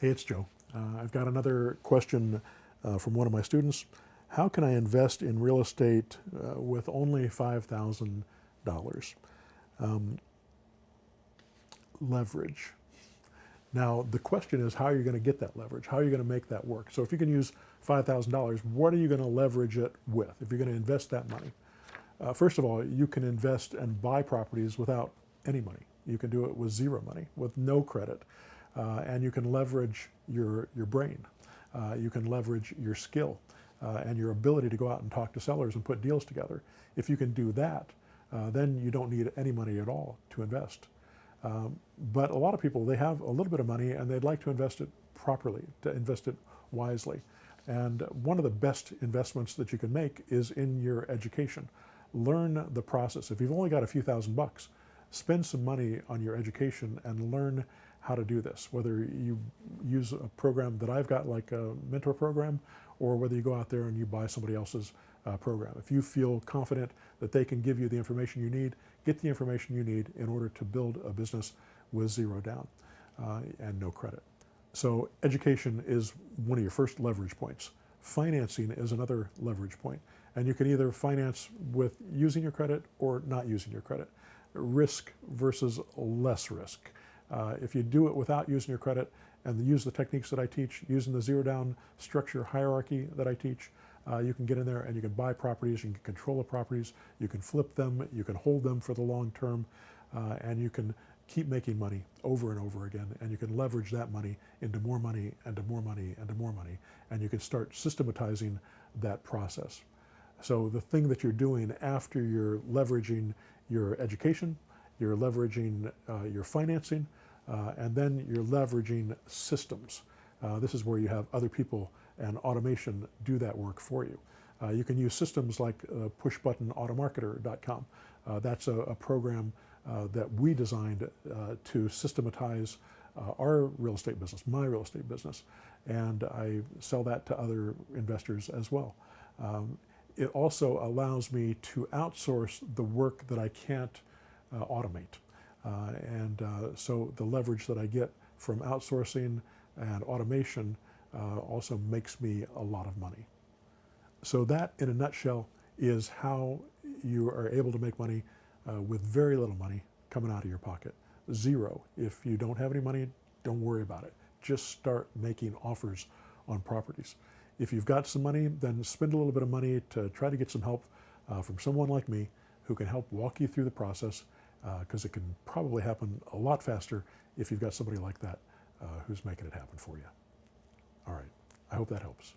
Hey, it's Joe. I've got another question from one of my students. How can I invest in real estate with only $5,000? Leverage. Now, the question is, how are you going to get that leverage? How are you going to make that work? So if you can use $5,000, what are you going to leverage it with if you're going to invest that money? First of all, you can invest and buy properties without any money. You can do it with zero money, with no credit. And you can leverage your brain. You can leverage your skill and your ability to go out and talk to sellers and put deals together. If you can do that, then you don't need any money at all to invest. But a lot of people, they have a little bit of money and they'd like to invest it properly, to invest it wisely. And one of the best investments that you can make is in your education. Learn the process. If you've only got a few $1,000s, spend some money on your education and learn how to do this, whether you use a program that I've got, like a mentor program, or whether you go out there and you buy somebody else's program. If you feel confident that they can give you the information you need, get the information you need in order to build a business with zero down and no credit. So education is one of your first leverage points. Financing is another leverage point. And you can either finance with using your credit or not using your credit. Risk versus less risk. If you do it without using your credit and use the techniques that I teach, using the zero down structure hierarchy that I teach, you can get in there and you can buy properties, you can control the properties, you can flip them, you can hold them for the long term, and you can keep making money over and over again, and you can leverage that money into more money and to more money and to more money, and you can start systematizing that process. So the thing that you're doing after you're leveraging your education, you're leveraging your financing, and then you're leveraging systems. This is where you have other people and automation do that work for you. You can use systems like pushbuttonautomarketer.com. That's a program that we designed to systematize our real estate business, my real estate business, and I sell that to other investors as well. It also allows me to outsource the work that I can't automate. So the leverage that I get from outsourcing and automation also makes me a lot of money. So that, in a nutshell, is how you are able to make money with very little money coming out of your pocket. Zero. If you don't have any money, don't worry about it. Just start making offers on properties. If you've got some money, then spend a little bit of money to try to get some help from someone like me who can help walk you through the process, because it can probably happen a lot faster if you've got somebody like that who's making it happen for you. All right, I hope that helps.